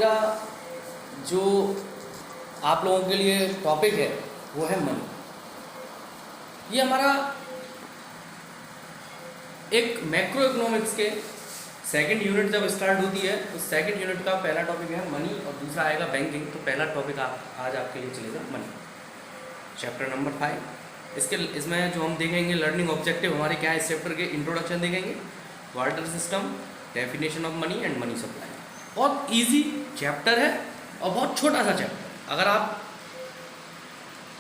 मेरा जो आप लोगों के लिए टॉपिक है वो है मनी। ये हमारा एक मैक्रो इकोनॉमिक्स के सेकंड यूनिट जब स्टार्ट होती है तो सेकंड यूनिट का पहला टॉपिक है मनी और दूसरा आएगा बैंकिंग। तो पहला टॉपिक आज आपके लिए चलेगा मनी, चैप्टर नंबर 5। इसमें जो हम देखेंगे लर्निंग ऑब्जेक्टिव हमारे क्या है, इस चैप्टर के इंट्रोडक्शन देखेंगे, water system, definition of money and money supply. बहुत इजी चैप्टर है और बहुत छोटा सा चैप्टर। अगर आप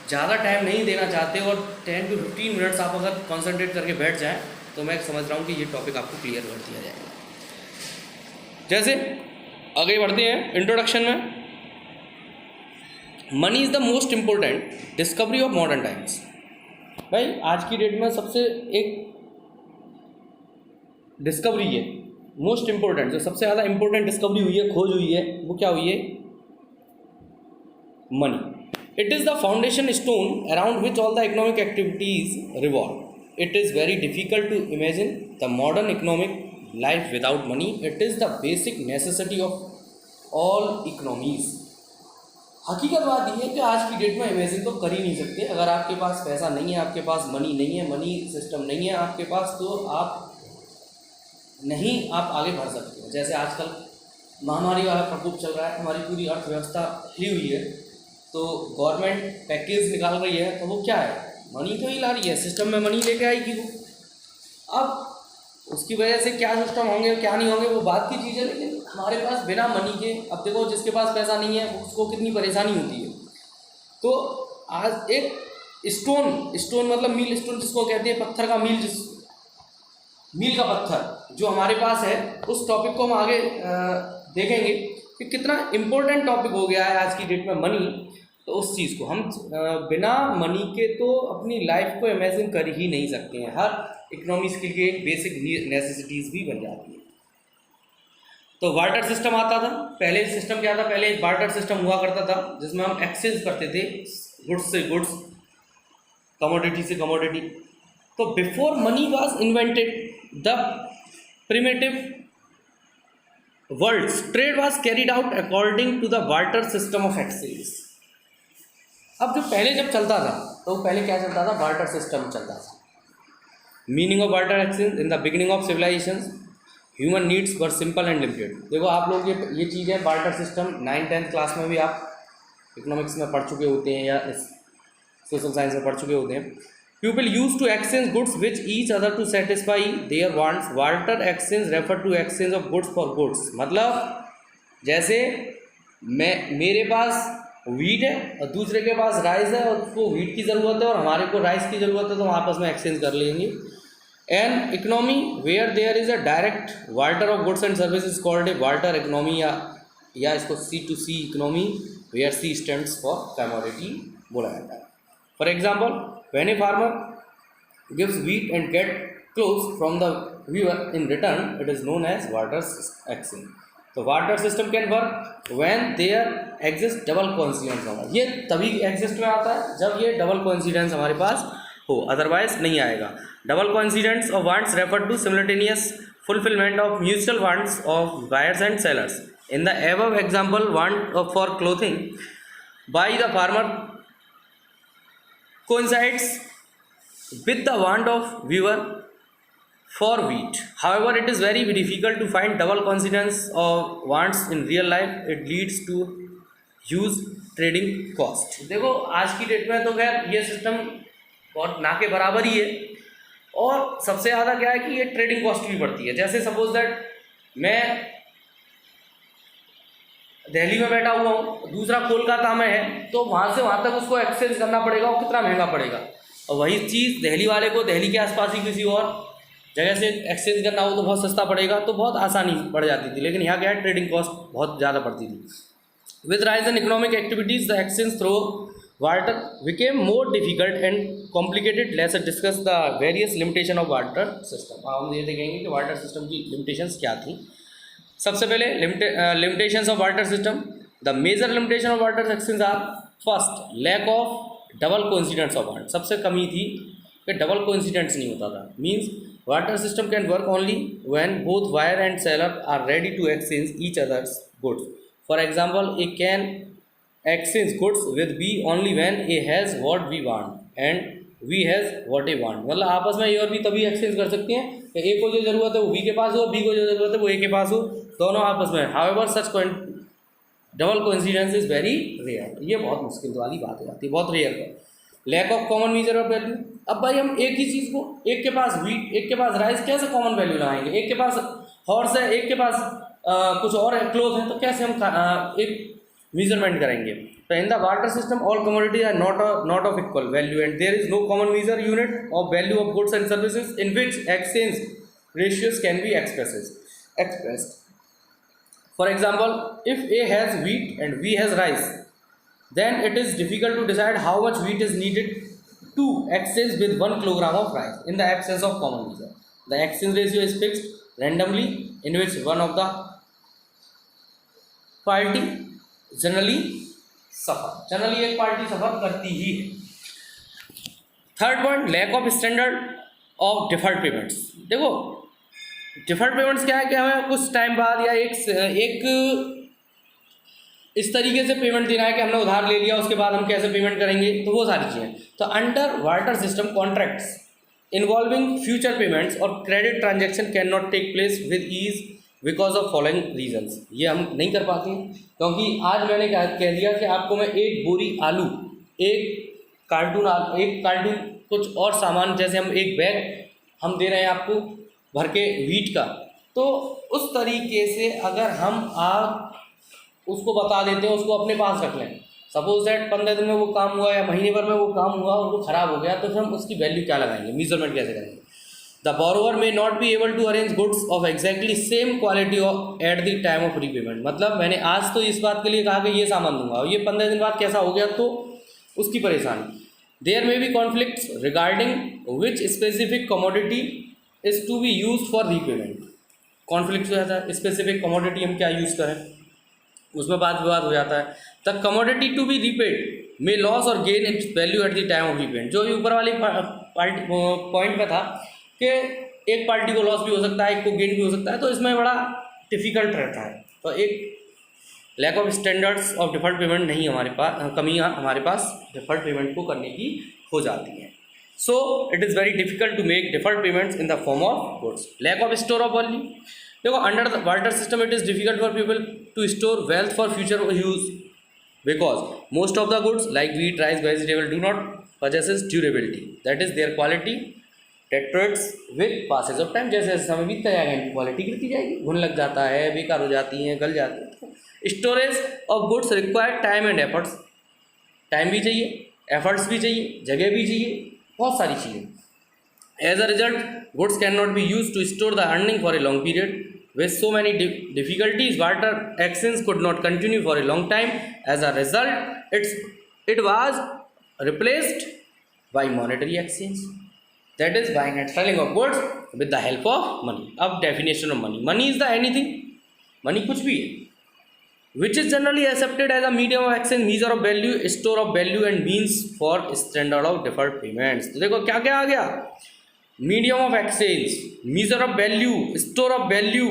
ज़्यादा टाइम नहीं देना चाहते और 10 to 15 मिनट्स आप अगर कॉन्सेंट्रेट करके बैठ जाएं तो मैं समझ रहा हूँ कि ये टॉपिक आपको क्लियर कर दिया जाएगा। जैसे आगे बढ़ते हैं इंट्रोडक्शन में, money is the most important discovery of modern times. भाई आज की डेट में सबसे एक डिस्कवरी है मोस्ट इम्पोर्टेंट, जो सबसे ज़्यादा इम्पोर्टेंट डिस्कवरी हुई है, खोज हुई है, वो क्या हुई है? Money. It is the foundation stone around which all the economic activities revolve. It is very difficult to imagine the modern economic life without money. It is the basic necessity of all economies. हकीकत बात यह है कि आज की date में imagine तो कर ही नहीं सकते। अगर आपके पास पैसा नहीं है, आपके पास मनी नहीं है, मनी सिस्टम नहीं है आपके पास, तो आप आगे बढ़ सकते हो। जैसे आजकल महामारी वाला प्रकोप चल रहा है, हमारी पूरी अर्थव्यवस्था हिली हुई है, तो गवर्नमेंट पैकेज निकाल रही है, तो वो क्या है? मनी तो ही ला रही है, सिस्टम में मनी लेके आएगी वो। अब उसकी वजह से क्या सिस्टम होंगे क्या नहीं होंगे वो बात की चीज़ है, लेकिन हमारे पास बिना मनी के, अब देखो जिसके पास पैसा नहीं है उसको कितनी परेशानी होती है। तो आज एक स्टोन मतलब मील स्टोन जिसको कहते हैं, पत्थर का मील, मील का पत्थर जो हमारे पास है, उस टॉपिक को हम आगे देखेंगे कि कितना इम्पोर्टेंट टॉपिक हो गया है आज की डेट में मनी। तो उस चीज़ को हम बिना मनी के तो अपनी लाइफ को इमेजिन कर ही नहीं सकते हैं। हर इकोनॉमिक्स के लिए एक बेसिक नेसेसिटीज़ भी बन जाती है। तो वार्टर सिस्टम आता था, पहले सिस्टम क्या था? पहले एक वार्टर सिस्टम हुआ करता था जिसमें हम एक्सचेंज करते थे गुड्स से गुड्स, कमोडिटी से कमोडिटी। तो before money was invented the primitive world's trade was carried out according to the barter system of exchange. अब जो पहले जब चलता था तो पहले क्या चलता था? वार्टर सिस्टम चलता था। Meaning of barter exchange, in the beginning of civilization human needs were simple and limited. देखो आप लोग ये चीज़ है, वार्टर सिस्टम 9th-10th क्लास में भी आप इकोनॉमिक्स में पढ़ चुके होते हैं या सोशल साइंस में पढ़ चुके होते हैं। People used to exchange goods with each other to satisfy their wants. Barter exchange refer to exchange of goods for goods. मतलब जैसे मेरे पास वीट है और दूसरे के पास राइस है, और उसको वीट की ज़रूरत है और हमारे को राइस की ज़रूरत है, तो हम आपस में एक्सचेंज कर लेंगे। An economy where there is a direct barter of goods and services called a barter economy, या इसको C2C economy, where C stands for commodity बोला जाता है। For example, when a farmer gives wheat and get clothes from the weaver in return, it is known as barter exchange. तो barter system can work when there exists double coincidence होगा। ये तभी exist में आता है जब ये double coincidence हमारे पास हो, अदरवाइज नहीं आएगा। Double coincidence of wants refer to simultaneous fulfilment of mutual wants of buyers and sellers. In the above example, want for clothing by the farmer coincides with the want of weaver for wheat. However, it is very difficult to find double coincidence of wants in real life. It leads to huge trading cost. देखो आज की date में तो खैर ये system बहुत ना के बराबर ही है, और सबसे ज़्यादा क्या है कि ये ट्रेडिंग कॉस्ट भी बढ़ती है। जैसे सपोज दैट मैं दिल्ली में बैठा हुआ हूँ, दूसरा कोलकाता में है, तो वहाँ से वहाँ तक उसको एक्सचेंज करना पड़ेगा, और कितना महंगा पड़ेगा। और वही चीज़ दिल्ली वाले को दिल्ली के आसपास ही किसी और जगह से एक्सचेंज करना हो तो बहुत सस्ता पड़ेगा, तो बहुत आसानी बढ़ जाती थी। लेकिन यहाँ क्या है, ट्रेडिंग कॉस्ट बहुत ज़्यादा पड़ती थी। With rise in economic activities the exchange through barter became more difficult and complicated. Let's discuss the various limitation of barter system. हम ये देखेंगे कि वार्टर सिस्टम की लिमिटेशंस क्या थी। सबसे पहले limitations of barter system. The major limitation of barter exchange are, first, lack of double coincidence of want. सबसे कमी थी कि डबल कोइंसिडेंस नहीं होता था। Means barter system can work only when both buyer and seller are ready to exchange each others goods for example A can exchange goods with B only when A has what we want and we has what A want. मतलब आपस में ए और B तभी exchange कर सकते हैं कि ए को जो ज़रूरत है वो बी के पास हो, बी को जो ज़रूरत है वो ए के पास हो, दोनों आपस में। However such double coincidence is very rare. ये बहुत मुश्किल वाली बात हो जाती है, बहुत रेयर है। Lack of common measure of value. अब भाई हम एक ही चीज़ को, एक के पास वीट, एक के पास राइस, कैसे कॉमन वैल्यू लगाएंगे? एक के पास हॉर्स है, एक के पास कुछ और है, क्लोथ है, तो कैसे हम एक मेजरमेंट करेंगे? तो in the barter system all commodities are not of equal value and there is no common measure unit of value of goods and services in which exchange ratios can be expressed. For example, if A has wheat and B has rice, then it is difficult to decide how much wheat is needed to exchange with 1 kilogram of rice in the absence of common measure. The exchange ratio is fixed randomly in which one of the party generally एक party suffer करती ही है। Third point, lack of standard of deferred payments. देखो deferred payments क्या है कि हमें कुछ टाइम बाद या एक इस तरीके से पेमेंट देना है कि हमने उधार ले लिया, उसके बाद हम कैसे पेमेंट करेंगे, तो वो सारी चीज़ें। तो under barter system contracts involving future payments और credit transaction can not take place with ease because of following reasons. ये हम नहीं कर पाते हैं क्योंकि आज मैंने कह दिया कि आपको मैं एक बोरी आलू, एक कार्टून कुछ और सामान, जैसे हम एक बैग हम दे रहे हैं आपको भर के वीट का, तो उस तरीके से अगर हम आप उसको बता देते हैं, उसको अपने पास रख लें, सपोज दैट 15 दिन में वो काम हुआ या महीने भर में वो काम हुआ और वो ख़राब हो गया, तो फिर हम उसकी वैल्यू क्या लगाएंगे, मेजरमेंट कैसे करेंगे? The borrower may not be able to arrange goods of exactly same quality at the time of repayment. मतलब मैंने आज तो इस बात के लिए कहा कि ये सामान दूंगा और ये 15 दिन बाद कैसा हो गया, तो उसकी परेशानी। There may be conflicts regarding which specific commodity is to be use for repayment. Conflict जो है स्पेसिफिक कमोडिटी हम क्या यूज़ करें, उसमें बात विवाद हो जाता है। The commodity to be repaid may loss और gain its value at the time of repayment. जो भी ऊपर वाली पॉइंट में था कि एक पार्टी को लॉस भी हो सकता है, एक को गेन भी हो सकता है, तो इसमें बड़ा डिफ़िकल्ट रहता है। तो एक lack of standards of deferred payment नहीं, हमारे पास कमियाँ हमारे पास डिफर्ड पेमेंट को करने की हो जाती हैं। So it is very difficult to make deferred payments in the form of goods. Lack of store of value. देखो under the barter system it is difficult for people to store wealth for future use because most of the goods like wheat, rice, vegetable do not possesses durability, that is their quality deteriorates with passage of time। जैसे जैसे समय बीतता जाएगा इनकी quality गिरती जाएगी, घुन लग जाता है, बेकार हो जाती हैं, गल जाती हैं। Storage of goods require time and efforts. Time भी चाहिए, एफर्ट्स भी चाहिए, जगह भी चाहिए, बहुत सारी चीज़ें। As a result goods can not be use to store the earning for a long period. With so many difficulties, barter exchange could not continue for a long time. As a result, it was replaced by monetary exchange. That is buying and selling of goods with the help of money. अब definition of money. Money is the anything. Money कुछ भी है. Which is generally accepted as a medium of exchange, measure of value, store of value and means for standard of deferred payments. तो देखो क्या क्या आ गया? Medium of exchange, measure of value, store of value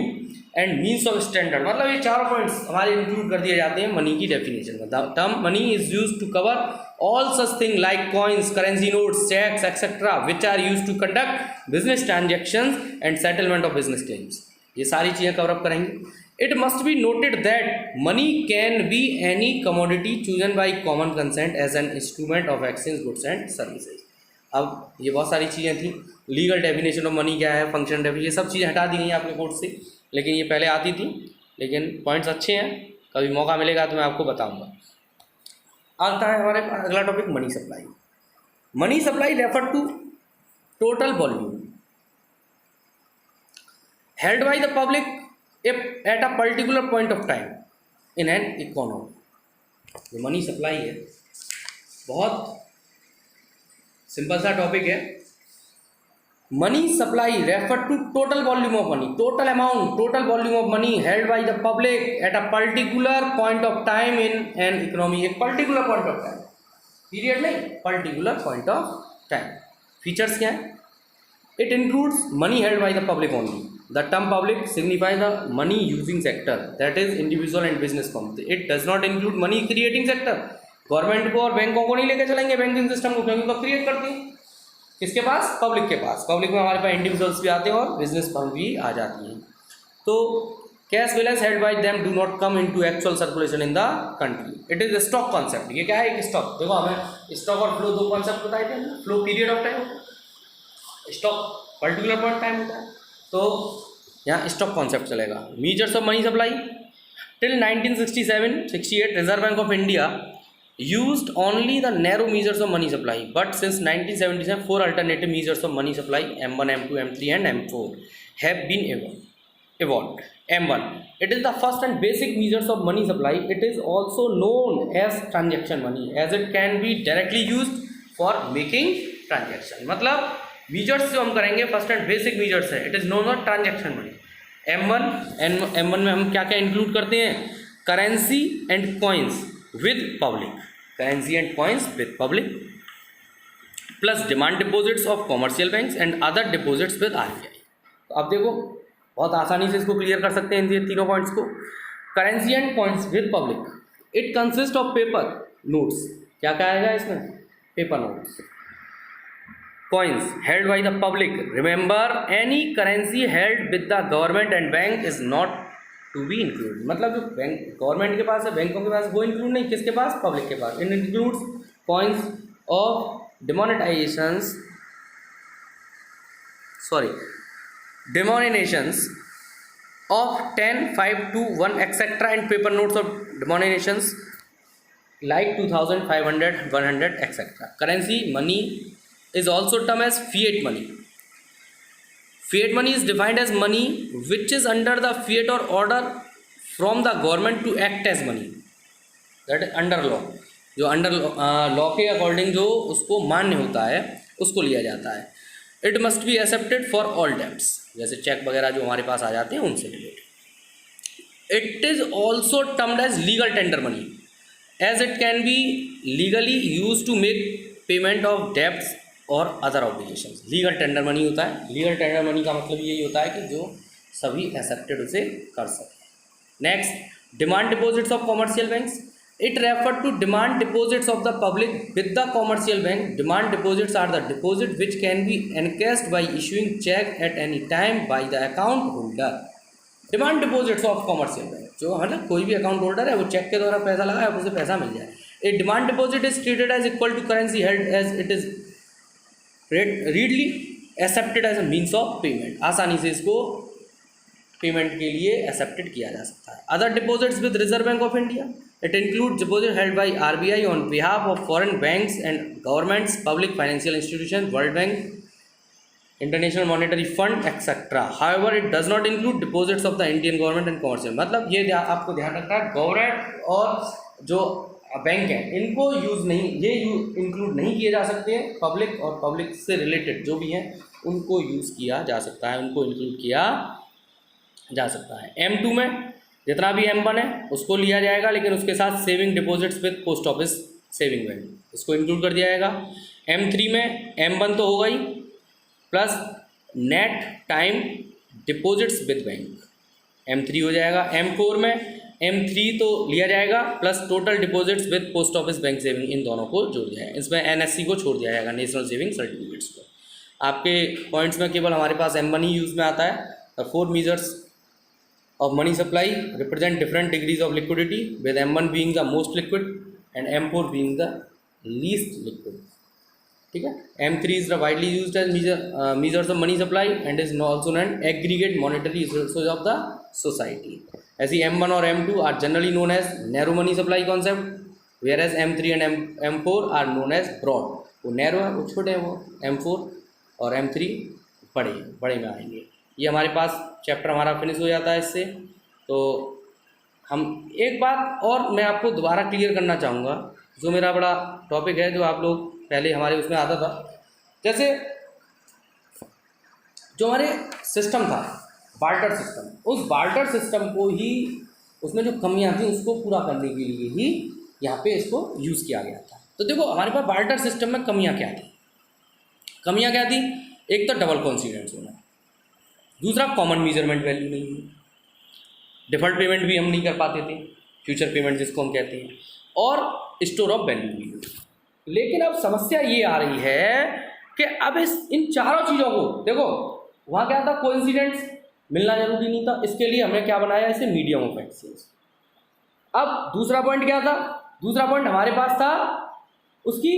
and means of standard. मतलब ये चारों points हमारे इंक्लूड कर दिए जाते हैं मनी की डेफिनेशन में। The term money is use to cover all such thing like coins, currency notes, cheques etcetera which are use to conduct business transactions and settlement of business claims. ये सारी चीज़ें cover up करेंगे। It must be noted that money can be any commodity chosen by common consent as an instrument of exchange goods and services. अब ये बहुत सारी चीज़ें थी। लीगल डेफिनेशन ऑफ मनी क्या है, फंक्शन डेफिनेशन, ये सब चीज़ें हटा दी गई हैं आपके कोर्स से, लेकिन ये पहले आती थी। लेकिन पॉइंट्स अच्छे हैं, कभी मौका मिलेगा तो मैं आपको बताऊंगा। आता है हमारे अगला topic money supply. Money supply refer to total volume held by the public at a particular point of time in an economy. जो मनी सप्लाई है बहुत सिंपल सा टॉपिक है। Money supply refer to total volume of money, total amount, total volume of money held by the public at a particular point of time in an economy. एक particular point of time, period नहीं, particular point of time. Features क्या है? It includes money held by the public only, the term public signify the money using sector, that is individual and business firm. It does not include money creating sector. Government को और बैंकों को नहीं लेके चलेंगे banking system को, क्योंकि वो क्रिएट करती है किसके पास? पब्लिक के पास। पब्लिक में हमारे पास इंडिविजुअल्स भी आते हैं और बिजनेस फर्म भी आ जाती हैं। तो cash balance held by them do not come into actual circulation in the country. It is stock concept. ये क्या है? एक स्टॉक। देखो हमें स्टॉक और फ्लो दो कॉन्सेप्ट बताए थे। फ्लो पीरियड ऑफ टाइम होता है, स्टॉक पर्टिकुलर पॉइंट टाइम होता है। तो यहाँ स्टॉक कॉन्सेप्ट चलेगा। Measures of money supply till 1967-68 reserve bank of India used only the narrow measures of money supply, but since 1977 four alternative measures of money supply M1, M2, M3 and M4 have been evolved. M1, it is the first and basic measures of money supply. It is also known as transaction money as it can be directly used for making transaction. मतलब measures जो हम करेंगे first and basic measures है, it is known as transaction money. M1 में हम क्या क्या include करते हैं? Currency and coins with public, currency and coins with public, plus demand deposits of commercial banks and other deposits with RBI. तो अब देखो बहुत आसानी से इसको क्लियर कर सकते हैं इन ये तीनों पॉइंट्स को। Currency and coins with public, it consist of paper notes. क्या क्या आएगा इसमें? Paper notes. Coins held by the public, remember any currency held with the government and bank is not to be include. मतलब जो bank government के पास है, बैंकों के पास, वो इंक्लूड नहीं, किसके पास? पब्लिक के पास। In includes coins of demonetisations denominations of 10, 5, 2, 1 etcetera and paper notes of denominations like 2500, 100 etcetera. Currency money is also term as fiat money. Fiat money is defined as money which is under the fiat or order from the government to act as money. That is under law. जो under law के according जो उसको मान्य होता है उसको लिया जाता है. It must be accepted for all debts, जैसे चेक वगैरह जो हमारे पास आ जाते हैं उनसे related. It is also termed as legal tender money as it can be legally use to make payment of debts और other obligations. Legal tender money होता है. लीगल टेंडर मनी का मतलब यही होता है कि जो सभी एक्सेप्टेड उसे कर सकें. Next, demand deposits of commercial banks. It refer to demand deposits of the public with the commercial bank. Demand deposits are the deposit which can be encashed by issuing cheque at any time by the account holder. Demand deposits of commercial bank, जो मतलब कोई भी account holder है वो check के द्वारा पैसा लगाए और उसे पैसा मिल जाए. A demand deposit is treated as equal to currency held as it is readily accepted as a means of payment. आसानी से इसको पेमेंट के लिए एक्सेप्टेड किया जा सकता है. Other deposits with reserve bank of India. It include deposit held by RBI on behalf of foreign banks and governments, public financial institution, world bank, international monetary fund etcetera. However it does not include deposits of the Indian government and commercial. मतलब ये आपको ध्यान रखना है, government और जो bank है इनको यूज़ नहीं, ये इंक्लूड नहीं किए जा सकते हैं. पब्लिक और पब्लिक से रिलेटेड जो भी हैं उनको यूज़ किया जा सकता है, उनको इंक्लूड किया जा सकता है. M2 में जितना भी M1 है उसको लिया जाएगा, लेकिन उसके साथ saving deposits with post office saving bank इसको इंक्लूड कर दिया जाएगा. M3 में M1 तो होगा ही, plus net time deposits with bank M3 हो जाएगा. M4 में M3 तो लिया जाएगा, plus total deposits with post office bank saving, इन दोनों को जोड़ दिया जाएगा. इसमें NSC को छोड़ दिया जाएगा, नेशनल सेविंग सर्टिफिकेट्स को. आपके पॉइंट्स में केवल हमारे पास M1 ही यूज़ में आता है. The 4 measures of money supply represent different degrees of liquidity, with M1 being the most liquid and M4 being the least liquid. ठीक है. M3 is widely used as measures of money supply and is also known aggregate monetary resources of the society. ऐसी M1 और M2 are generally known as narrow money supply concept, where as M3 and M4 are known as broad. वो narrow है, वो छोटे हैं, वो M4 और M3 बड़े में आएंगे. ये हमारे पास चैप्टर हमारा फिनिश हो जाता है इससे. तो हम एक बात और मैं आपको दोबारा क्लियर करना चाहूँगा, जो मेरा बड़ा टॉपिक है, जो आप लोग पहले हमारे उसमें आता था. जैसे जो हमारे सिस्टम था बार्टर सिस्टम, उस बार्टर सिस्टम को ही, उसमें जो कमियां थी उसको पूरा करने के लिए ही यहाँ पे इसको यूज़ किया गया था. तो देखो हमारे पास बार्टर सिस्टम में कमियां क्या थी. एक तो डबल कॉन्सिडेंस होना. दूसरा कॉमन मेजरमेंट वैल्यू नहीं है, डिफ़ॉल्ट पेमेंट भी हम नहीं कर पाते थे, फ्यूचर पेमेंट जिसको हम कहते हैं, और स्टोर ऑफ वैल्यू भी। लेकिन अब समस्या ये आ रही है कि अब इन चारों चीज़ों को देखो, वहाँ क्या था, कोइंसिडेंस मिलना जरूरी नहीं था, इसके लिए हमने क्या बनाया, इसे मीडियम ऑफ एक्सचेंज। अब दूसरा पॉइंट क्या था, दूसरा पॉइंट हमारे पास था उसकी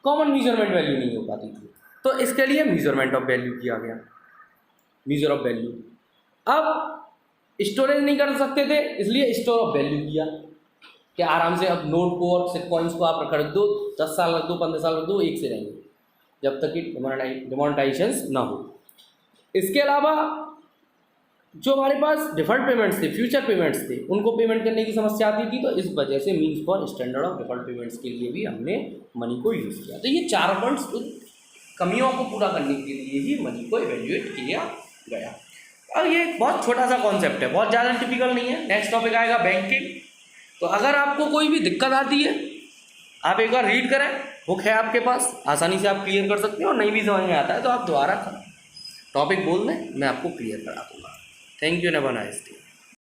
कॉमन मेजरमेंट वैल्यू नहीं हो पाती थी, तो इसके लिए मेजरमेंट ऑफ वैल्यू किया गया, मेजर ऑफ वैल्यू। अब स्टोरेज नहीं कर सकते थे, इसलिए स्टोर ऑफ वैल्यू किया कि आराम से अब नोट को और कॉइन्स को आप रख दो, 10 साल रख दो, 15 साल रख दो, एक से रहेंगे जब तक कि डिमोनेटाइजेशन ना हो। इसके अलावा जो हमारे पास डिफ़ॉल्ट पेमेंट्स थे, फ्यूचर पेमेंट्स थे, उनको पेमेंट करने की समस्या आती थी, तो इस वजह से means for standard of default payments के लिए भी हमने मनी को यूज़ किया। तो ये 4 पॉइंट्स कमियों को पूरा करने के लिए ही मनी को इवेल्युएट किया गया। और ये बहुत छोटा सा कॉन्सेप्ट है, बहुत ज़्यादा टिपिकल नहीं है। नेक्स्ट टॉपिक आएगा बैंकिंग। तो अगर आपको कोई भी दिक्कत आती है, आप एक बार रीड करें, बुक है आपके पास, आसानी से आप क्लियर कर सकते हो, और नहीं भी समझ में आता है तो आप दोबारा टॉपिक बोल दें, मैं आपको क्लियर करा दूँगा। Thank you, have a nice day.